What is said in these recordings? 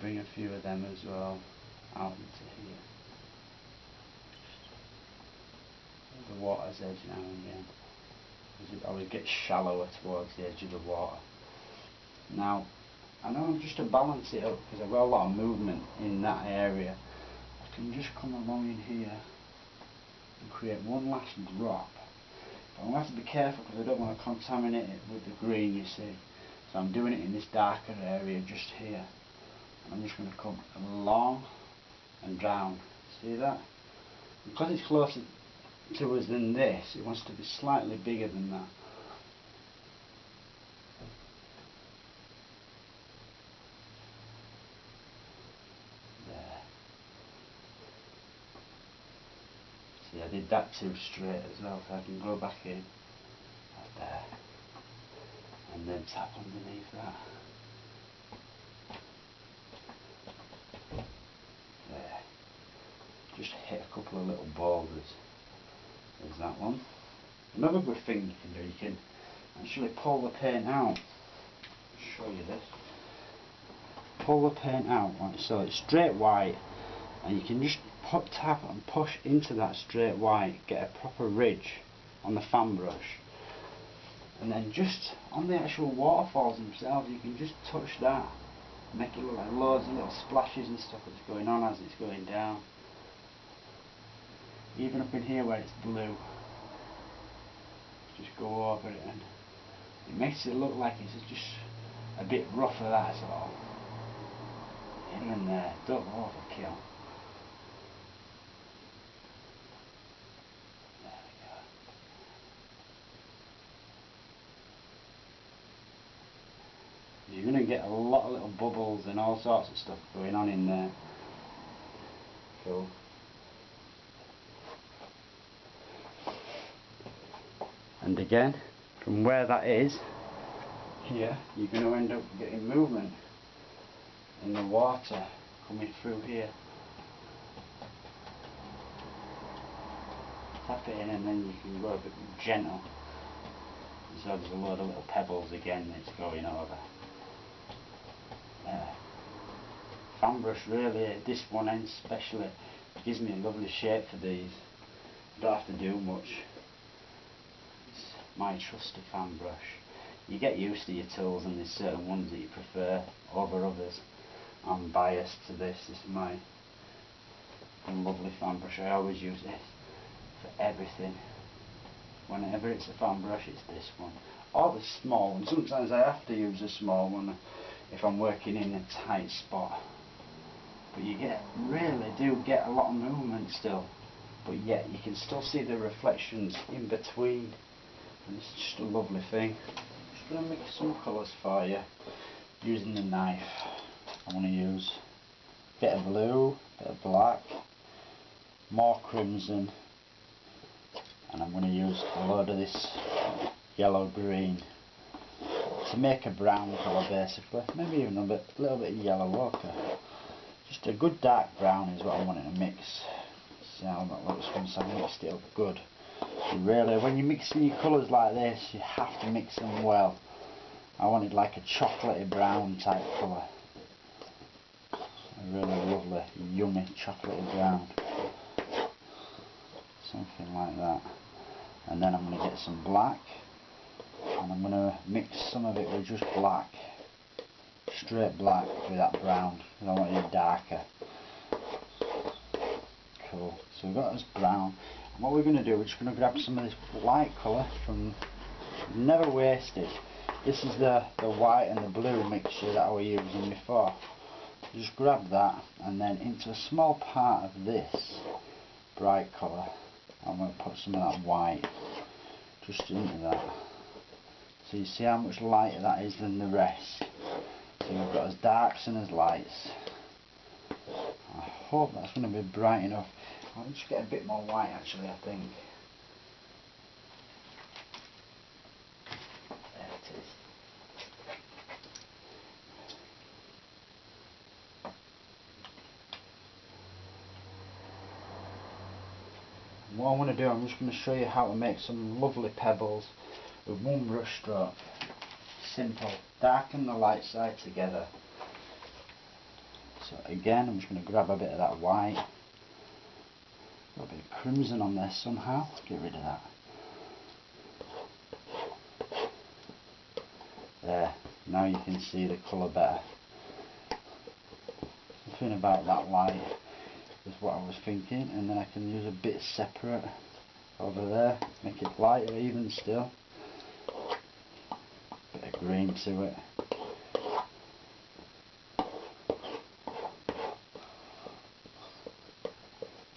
bring a few of them as well out into here. The water's edge now and again, as it always gets shallower towards the edge of the water. Now, I know just to balance it up, because I've got a lot of movement in that area, I can just come along in here and create one last drop. But I'm going to have to be careful because I don't want to contaminate it with the green, you see. So I'm doing it in this darker area just here. And I'm just going to come along and down. See that? Because it's closer to us than this, it wants to be slightly bigger than that. There. See, I did that too straight as well, so I can go back in like there and then tap underneath that. There. Just hit a couple of little boulders. There's that one. Another good thing you can do, you can actually pull the paint out. I'll show you this. Pull the paint out like so. It's straight white, and you can just tap and push into that straight white, get a proper ridge on the fan brush, and then just on the actual waterfalls themselves, you can just touch that, make it look like loads of little splashes and stuff that's going on as it's going down. Even up in here where it's blue, just go over it and it makes it look like it's just a bit rougher, that's all. Here and there, don't overkill. There we go. You're going to get a lot of little bubbles and all sorts of stuff going on in there. Cool. And again, from where that is, here, you're going to end up getting movement in the water coming through here. Tap it in and then you can go a bit gentle. So there's a load of little pebbles again that's going over. There. Fan brush really, this one end especially, gives me a lovely shape for these. Don't have to do much. My trusty fan brush. You get used to your tools, and there's certain ones that you prefer over others. I'm biased to this. This is my lovely fan brush. I always use it for everything. Whenever it's a fan brush, it's this one. Or the small one. Sometimes I have to use a small one if I'm working in a tight spot. But you really do get a lot of movement still. But yet you can still see the reflections in between. And it's just a lovely thing. Just going to mix some colours for you using the knife. I want to use a bit of blue, a bit of black, more crimson, and I'm going to use a load of this yellow green to make a brown colour basically. Maybe even a little bit of yellow ochre. Just a good dark brown is what I want to mix. See how that looks once I've mixed it up good. Really, when you're mixing your colours like this, you have to mix them well. I wanted like a chocolatey brown type colour. A really lovely, yummy chocolatey brown. Something like that. And then I'm going to get some black. And I'm going to mix some of it with just black. Straight black with that brown. I want it darker. Cool. So we've got this brown. And what we're going to do, we're just going to grab some of this light colour from Never Wasted. This is the white and the blue mixture that I was using before. Just grab that and then into a small part of this bright colour, I'm going to put some of that white just into that. So you see how much lighter that is than the rest. So you've got as darks and as lights. I hope that's going to be bright enough. I'll just get a bit more white actually, I think. There it is. And what I want to do, I'm just going to show you how to make some lovely pebbles with one brush stroke. Simple. Darken the light side together. So again, I'm just going to grab a bit of that white, got a bit of crimson on there somehow, get rid of that. There, now you can see the colour better. Something about that light is what I was thinking, and then I can use a bit separate over there, make it lighter even still. Bit of green to it.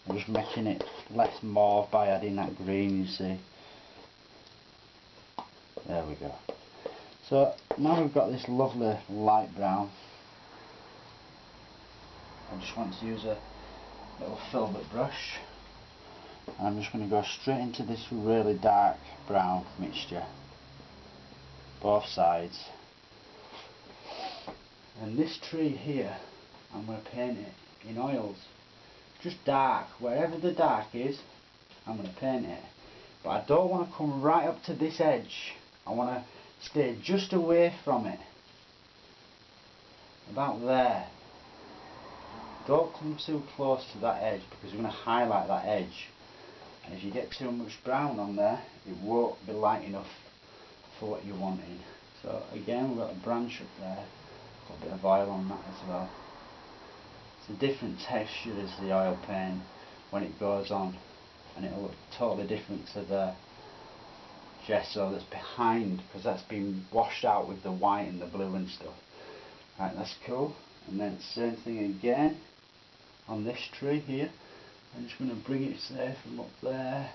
I'm just making it less mauve by adding that green, you see. There we go. So now we've got this lovely light brown. I just want to use a little filbert brush, and I'm just going to go straight into this really dark brown mixture, both sides. And this tree here, I'm going to paint it in oils, just dark, wherever the dark is I'm going to paint it, but I don't want to come right up to this edge. I want to stay just away from it, about there. Don't come too close to that edge because we're going to highlight that edge, and if you get too much brown on there it won't be light enough for what you're wanting. So again, we've got a branch up there, got a bit of oil on that as well. It's a different texture as the oil paint when it goes on, and it'll look totally different to the gesso that's behind, because that's been washed out with the white and the blue and stuff. Right, that's cool. And then same thing again on this tree here. I'm just going to bring it say from up there.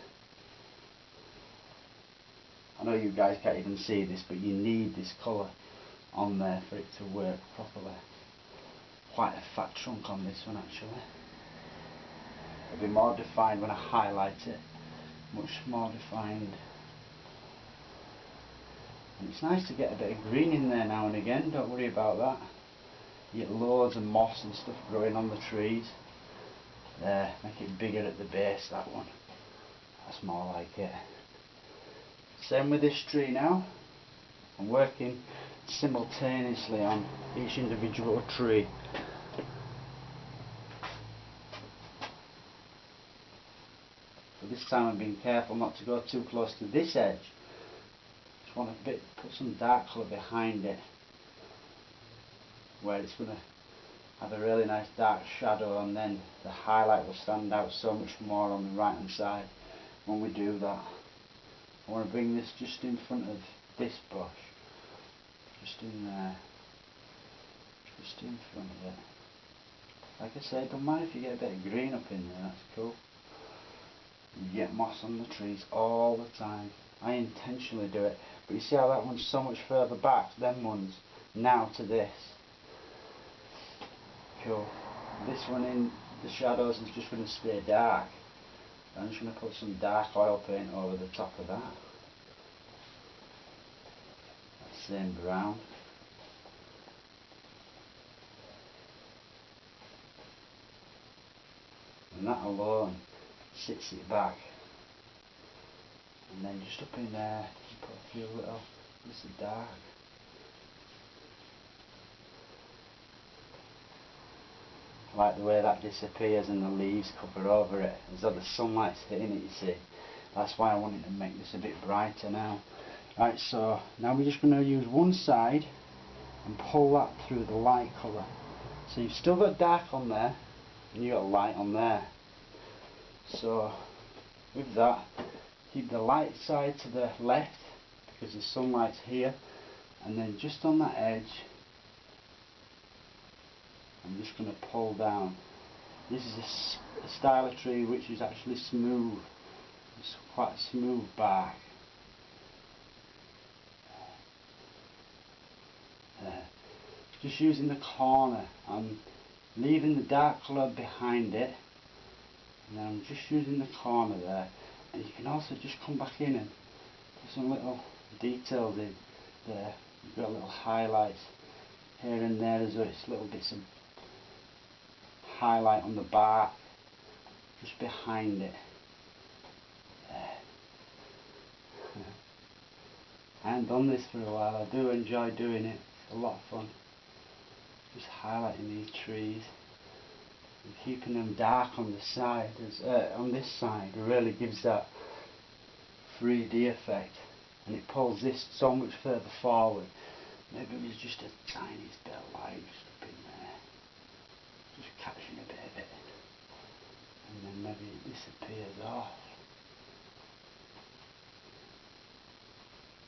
I know you guys can't even see this, but you need this colour on there for it to work properly. Quite a fat chunk on this one actually. It'll be more defined when I highlight it, much more defined. And it's nice to get a bit of green in there now and again, don't worry about that. You get loads of moss and stuff growing on the trees. There, make it bigger at the base, that one. That's more like it. Same with this tree now. I'm working simultaneously on each individual tree. So this time I'm being careful not to go too close to this edge. Just want to put some dark colour behind it, where it's going to have a really nice dark shadow, and then the highlight will stand out so much more on the right hand side when we do that. I want to bring this just in front of this bush, just in there, just in front of it. Like I said, don't mind if you get a bit of green up in there, that's cool. You get moss on the trees all the time. I intentionally do it, but you see how that one's so much further back, them ones, now to this. Cool. This one in the shadows is just going to stay dark. I'm just going to put some dark oil paint over the top of that. That same brown. And that alone sits it back. And then just up in there, you put a few little bits of dark. I like the way that disappears and the leaves cover over it, as though the sunlight's hitting it, you see. That's why I wanted to make this a bit brighter now. Right, so now we're just going to use one side and pull that through the light colour. So you've still got dark on there, and you've got light on there. So with that, keep the light side to the left, because the sunlight's here, and then just on that edge, I'm just going to pull down. This is a style of tree which is actually smooth. It's quite a smooth bark. Just using the corner, I'm leaving the dark colour behind it, and then I'm just using the corner there. And you can also just come back in and put some little details in there. You've got little highlights here and there as well. It's little bits of highlight on the bark just behind it. I haven't done this for a while. I do enjoy doing it. It's a lot of fun. Just highlighting these trees. And keeping them dark on the side, on this side, really gives that 3D effect, and it pulls this so much further forward. Maybe there's just a tiniest bit of light just up in there, just catching a bit of it, and then maybe it disappears off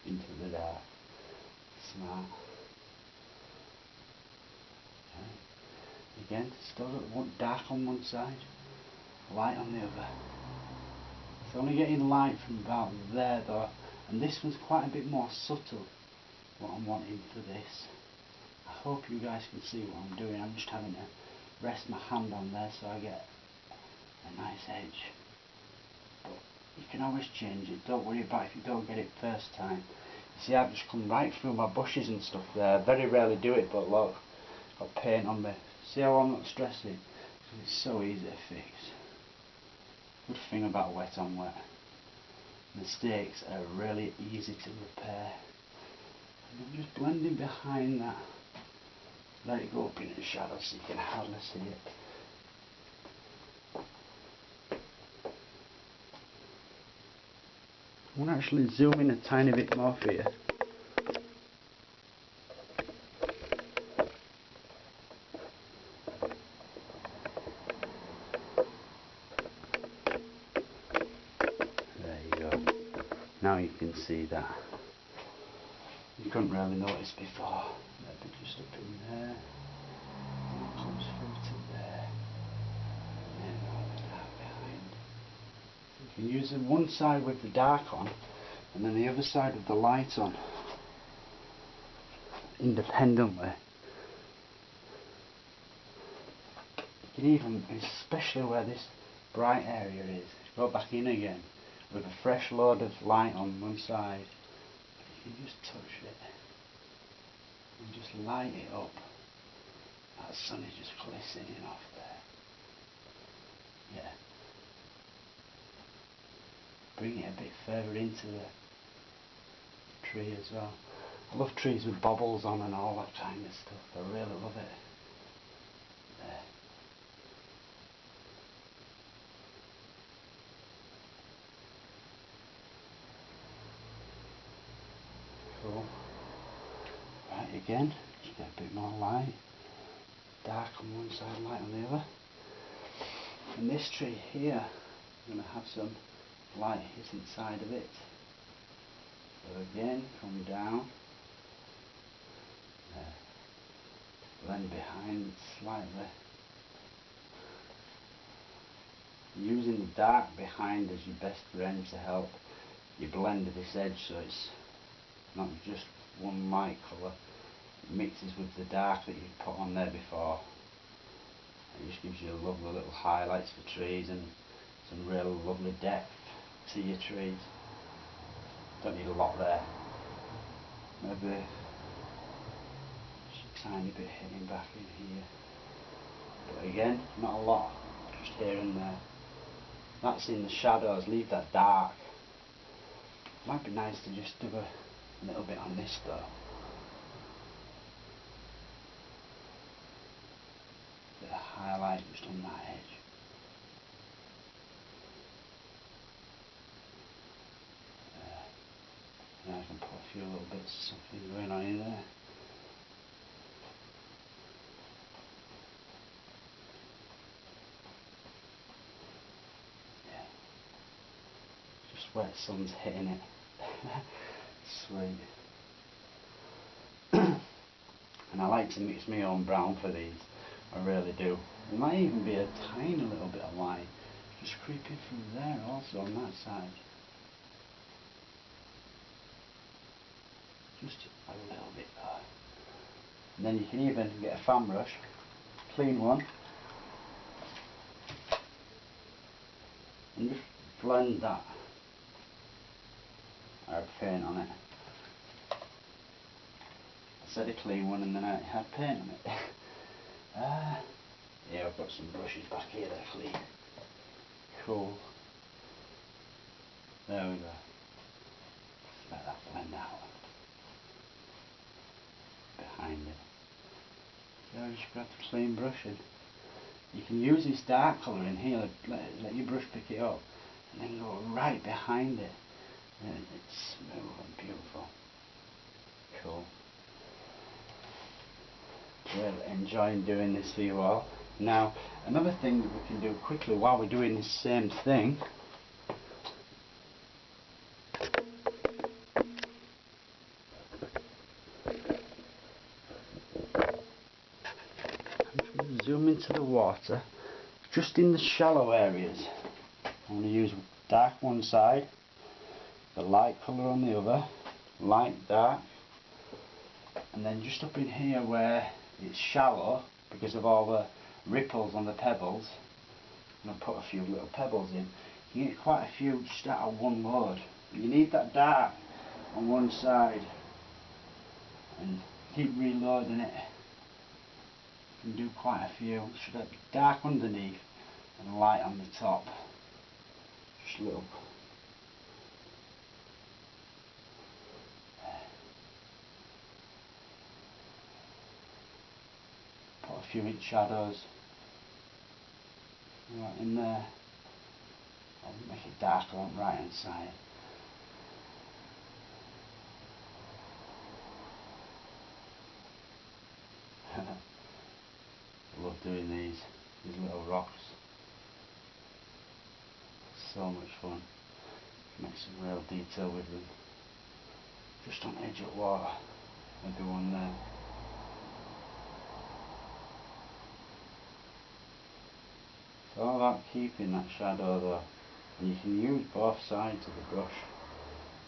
into the dark. Smart. Okay. Again, still dark on one side, light on the other. It's only getting light from about there though, and this one's quite a bit more subtle, what I'm wanting for this. I hope you guys can see what I'm doing. I'm just having to rest my hand on there so I get a nice edge. But you can always change it, don't worry about if you don't get it first time. You see, I've just come right through my bushes and stuff there. I very rarely do it, but look, got paint on me. See how I'm not stressing? It's so easy to fix. Good thing about wet on wet. Mistakes are really easy to repair. And I'm just blending behind that. Let it go up in the shadow so you can hardly see it. I'm going to actually zoom in a tiny bit more for you. There you go. Now you can see that. You couldn't really notice before. Maybe just up in there. And it comes through to there. And then all the dark behind. You can use one side with the dark on, and then the other side with the light on, independently. You can even, especially where this bright area is, go back in again with a fresh load of light on one side. You can just touch it and just light it up. That sun is just glistening off there. Yeah. Bring it a bit further into the tree as well. I love trees with bobbles on and all that kind of stuff. I really love it. There. Cool. Right, again, just get a bit more light. Dark on one side, light on the other. And this tree here, I'm going to have some light hit inside of it. So again, come down. There. Blend behind slightly. Using the dark behind as your best friend to help you blend this edge so it's not just one light colour. It mixes with the dark that you put on there before. It just gives you lovely little highlights for trees and some real lovely depth to your trees. Don't need a lot there. Maybe just a tiny bit hitting back in here. But again, not a lot, just here and there. That's in the shadows, leave that dark. Might be nice to just do a little bit on this though. Bit of highlight just on that edge. And I can put a few little bits of something going on in there. Yeah. Just where the sun's hitting it. Sweet. And I like to mix my own brown for these. I really do. There might even be a tiny little bit of light just creeping through there also on that side. Just a little bit there. And then you can even get a fan brush, clean one, and just blend that. I have paint on it. I said a clean one and then I had paint on it. Yeah, I've got some brushes back here that are clean. Cool. There we go. Just let that blend out. Behind it. So I just grab the clean brush and You can use this dark colour in here, let your brush pick it up, and then go right behind it. And it's smooth and beautiful. Cool. Well, enjoying doing this for you all. Now, another thing that we can do quickly while we're doing this same thing, zoom into the water, just in the shallow areas. I'm going to use dark one side, the light colour on the other, light, dark, and then just up in here where it's shallow because of all the ripples on the pebbles, I'm going to put a few little pebbles in. You get quite a few just out of one load. You need that dark on one side and keep reloading it. You can do quite a few. Should have dark underneath and light on the top. Just a little. Put a few inch shadows right in there. I'll make it darker on the right hand side. I love doing these little rocks. So much fun. Make some real detail with them. Just on the edge of water. Maybe one there. It's all about keeping that shadow though. And you can use both sides of the brush.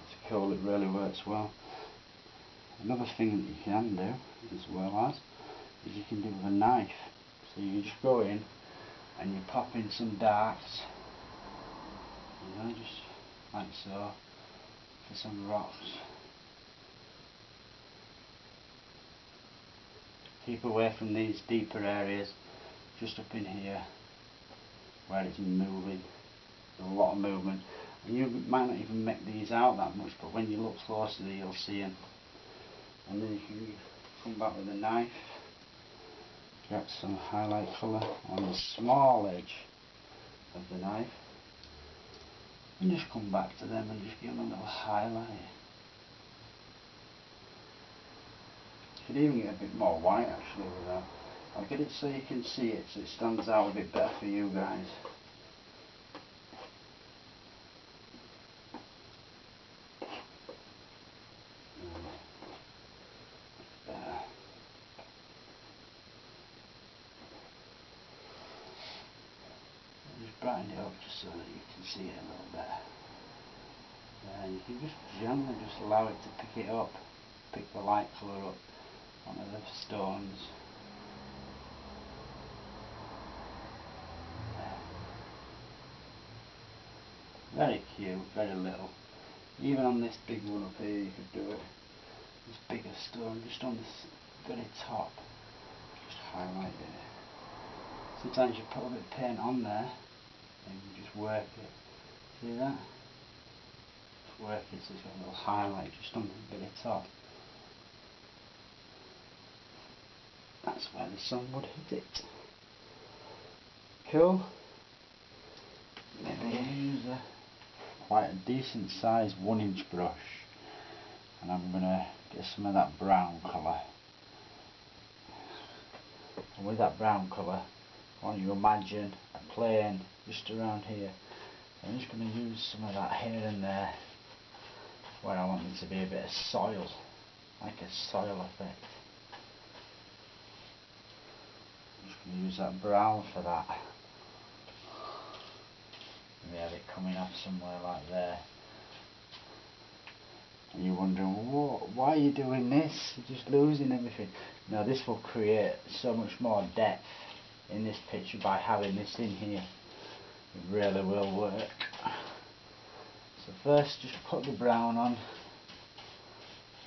It's cool, it really works well. Another thing that you can do as well as is you can do with a knife. So you just go in and you pop in some darks, you know, just like so, for some rocks. Keep away from these deeper areas, just up in here where it's moving. There's a lot of movement, and you might not even make these out that much, but when you look closer you'll see them. And then you can come back with a knife, get some highlight colour on the small edge of the knife, and just come back to them and just give them a little highlight. You could even get a bit more white actually with that. I'll get it so you can see it, so it stands out a bit better for you guys. Brighten it up just so that you can see it a little bit. And you can just gently just allow it to pick it up, pick the light colour up onto the stones. Very cute, very little. Even on this big one up here you could do it. This bigger stone just on this very top. Just highlight it. Sometimes you put a bit of paint on there and you just work it. See that? Just work it so it's got a little highlight just on the very top. That's where the sun would hit it. Cool. Maybe use quite a decent sized 1-inch brush, and I'm going to get some of that brown colour. And with that brown colour, I want you to imagine a plane just around here. I'm just going to use some of that here and there where I want there to be a bit of soil, like a soil effect. I'm just going to use that brown for that. We have it coming off somewhere like there. And you're wondering, why are you doing this? You're just losing everything. Now this will create so much more depth in this picture by having this in here. It really will work. So first just put the brown on.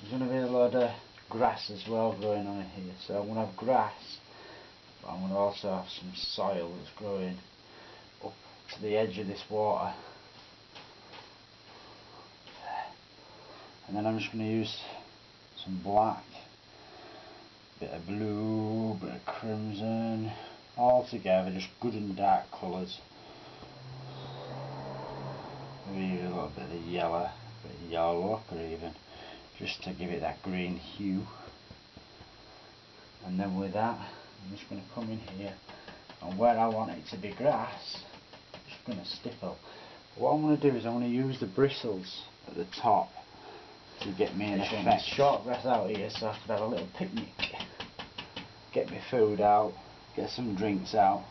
There's going to be a lot of grass as well growing on in here. So I'm going to have grass, but I'm going to also have some soil that's growing up to the edge of this water. And then I'm just going to use some black, bit of blue, bit of crimson, all all together, just good and dark colours. Maybe a little bit of yellow, a bit of yellow ochre even, just to give it that green hue. And then with that, I'm just going to come in here, and where I want it to be grass, I'm just going to stipple. What I'm going to do is I'm going to use the bristles at the top to get me an effect. Short grass out here so I could have a little picnic, get my food out, get some drinks out,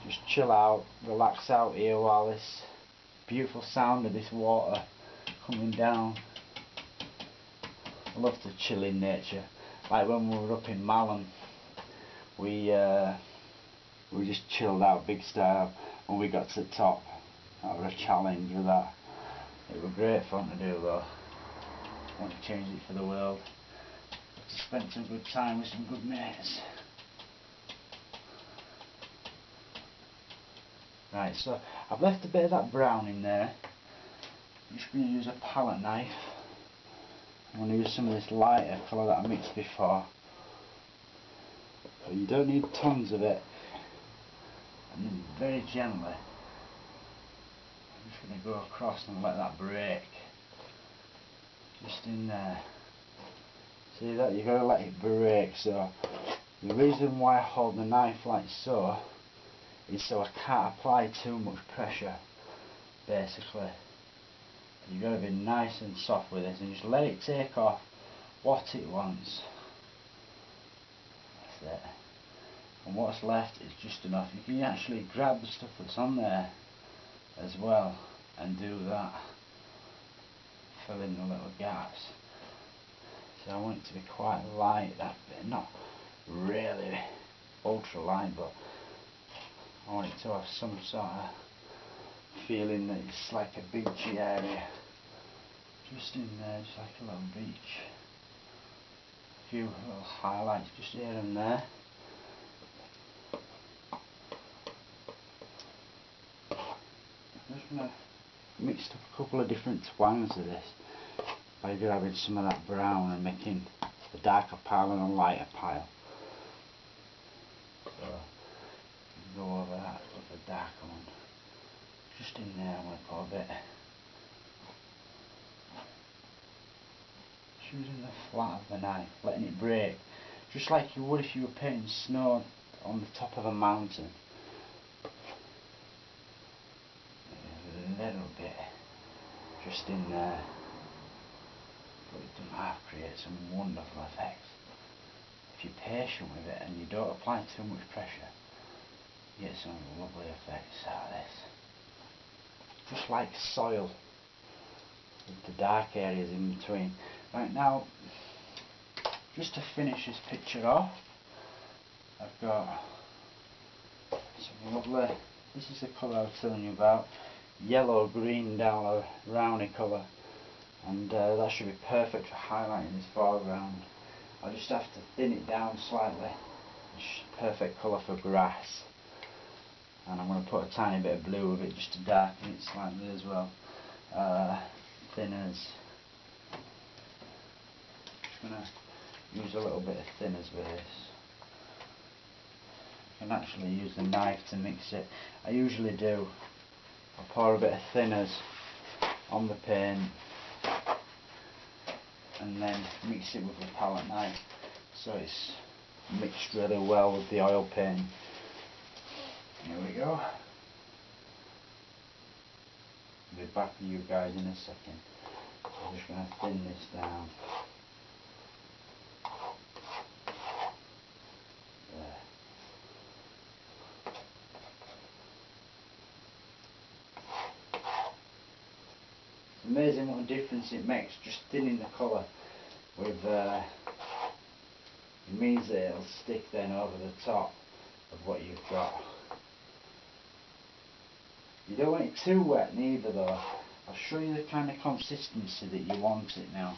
just chill out, relax out here while this beautiful sound of this water coming down. I love to chill in nature. Like when we were up in Malham, we just chilled out big style when we got to the top. That was a challenge with that. It was great fun to do though. I want to change it for the world. To spend some good time with some good mates. Right, so I've left a bit of that brown in there. I'm just going to use a palette knife. I'm going to use some of this lighter colour that I mixed before. But you don't need tons of it. And then very gently, I'm just going to go across and let that break. Just in there. See that? You've got to let it break. So the reason why I hold the knife like so is so I can't apply too much pressure, basically. You've got to be nice and soft with this and just let it take off what it wants. That's it. And what's left is just enough. You can actually grab the stuff that's on there as well and do that. Fill in the little gaps. So I want it to be quite light, that bit, not really ultra light, but I want it to have some sort of feeling that it's like a beachy area. Just in there, just like a little beach. A few little highlights just here and there. I'm just going to mix up a couple of different twangs of this by grabbing some of that brown and making a darker pile and a lighter pile. So go over that with a darker one. Just in there I'm going to put a bit. Just using the flat of the knife, letting it break. Just like you would if you were painting snow on the top of a mountain. A little bit just in there. But it doesn't have to create some wonderful effects. If you're patient with it and you don't apply too much pressure, you get some lovely effects out of this. Just like soil, with the dark areas in between. Right now, just to finish this picture off, I've got some lovely, this is the colour I was telling you about, yellow green down a roundy colour, and that should be perfect for highlighting this foreground. I'll just have to thin it down slightly. It's perfect colour for grass. And I'm going to put a tiny bit of blue with it just to darken it slightly as well. Thinners. Just going to use a little bit of thinners with this. You can actually use the knife to mix it. I usually do. I pour a bit of thinners on the paint and then mix it with the palette knife so it's mixed really well with the oil paint. Here we go. I'll be back with you guys in a second. I'm just going to thin this down. There. It's amazing what a difference it makes just thinning the colour with it means that it'll stick then over the top of what you've got. You don't want it too wet neither though. I'll show you the kind of consistency that you want it now.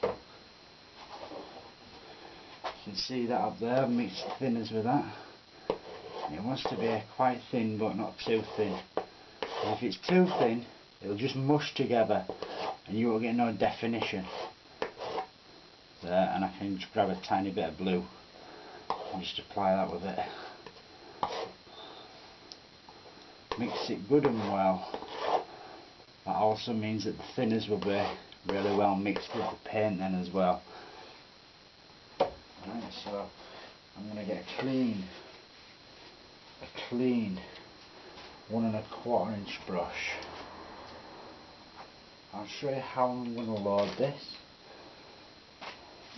You can see that up there, I've mixed thinners with that. It wants to be quite thin but not too thin. And if it's too thin, it'll just mush together and you won't get no definition. There, and I can just grab a tiny bit of blue. and just apply that with it. Mix it good and well. That also means that the thinners will be really well mixed with the paint then as well. Right, so I'm going to get a clean 1¼ inch brush. I'll show you how I'm going to load this.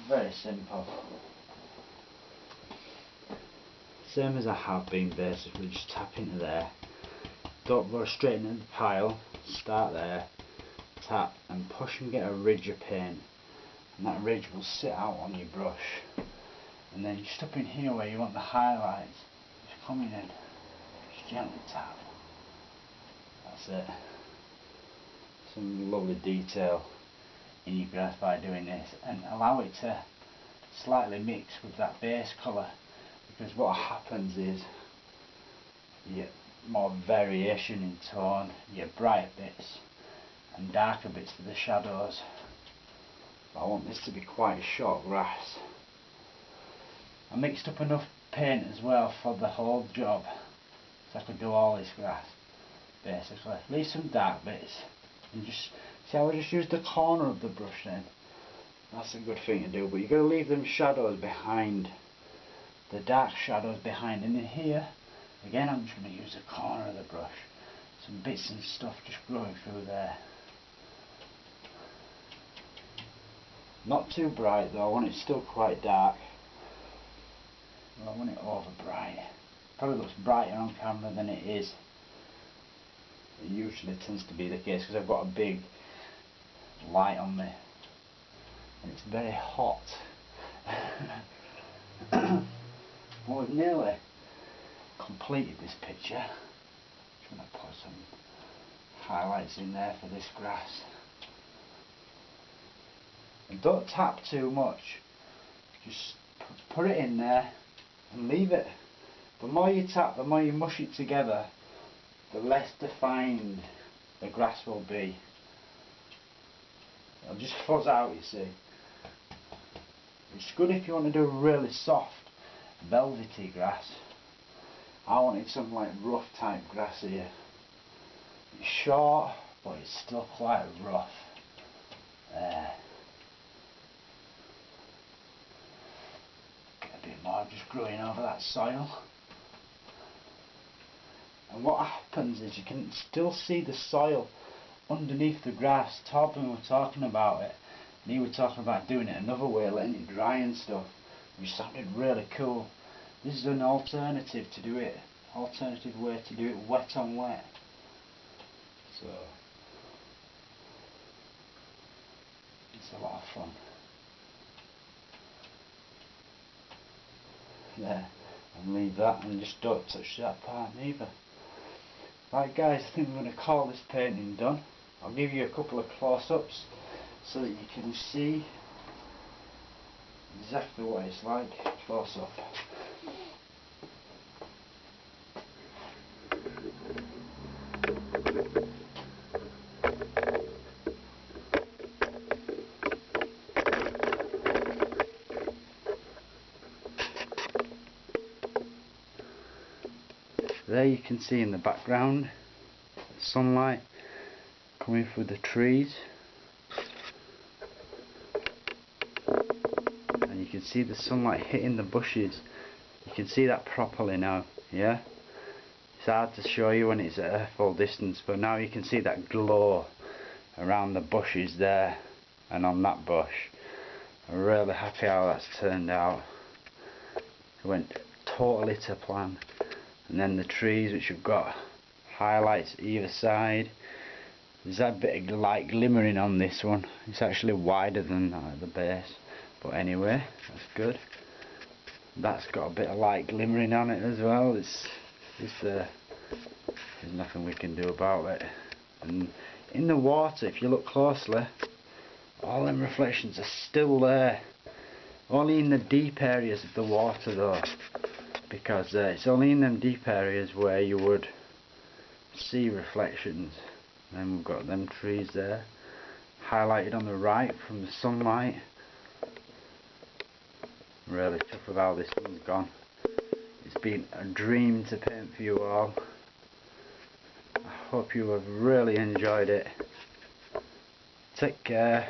Very simple. Same as I have been basically, just tap into there. Don't go straight into the pile, start there, tap and push and get a ridge of paint. And that ridge will sit out on your brush. And then just up in here where you want the highlights, just come in and just gently tap. That's it. Some lovely detail in your grass by doing this, and allow it to slightly mix with that base colour, because what happens is you get more variation in tone, you get bright bits and darker bits for the shadows. But I want this to be quite a short grass. I mixed up enough paint as well for the whole job, so I could do all this grass basically. Leave some dark bits and just see how I just used the corner of the brush then. That's a good thing to do, but you've got to leave them shadows behind, the dark shadows behind. And in here again I'm just going to use the corner of the brush, some bits and stuff just growing through there. Not too bright though, I want it still quite dark. I don't want it over bright. Probably looks brighter on camera than it is. It usually tends to be the case because I've got a big light on me and it's very hot. Well, we've nearly completed this picture. Just going to put some highlights in there for this grass. And don't tap too much, just put it in there and leave it. The more you tap, the more you mush it together, the less defined the grass will be. It'll just fuzz out, you see. It's good if you want to do a really soft, velvety grass. I wanted something like rough type grass here. It's short, but it's still quite rough. There. Get a bit more just growing over that soil. And what happens is you can still see the soil underneath the grass. Torben were talking about it, and he was talking about doing it another way, letting it dry and stuff, which sounded really cool. This is an alternative to do it, alternative way to do it wet on wet. So it's a lot of fun. There, and leave that and just don't touch that part neither. Right guys, I think I'm going to call this painting done. I'll give you a couple of close-ups so that you can see exactly what it's like close up. There you can see in the background the sunlight coming through the trees, and you can see the sunlight hitting the bushes. You can see that properly now, yeah? It's hard to show you when it's at a full distance, but now you can see that glow around the bushes there and on that bush. I'm really happy how that's turned out. It went totally to plan. And then the trees, which have got highlights either side. There's that bit of light glimmering on this one. It's actually wider than that at the base, but anyway, that's good. That's got a bit of light glimmering on it as well. There's nothing we can do about it. And in the water, if you look closely, all them reflections are still there. Only in the deep areas of the water though, because it's only in them deep areas where you would see reflections. And then we've got them trees there, highlighted on the right from the sunlight. Really tough with how this one's gone. been a dream to paint for you all. I hope you have really enjoyed it. Take care.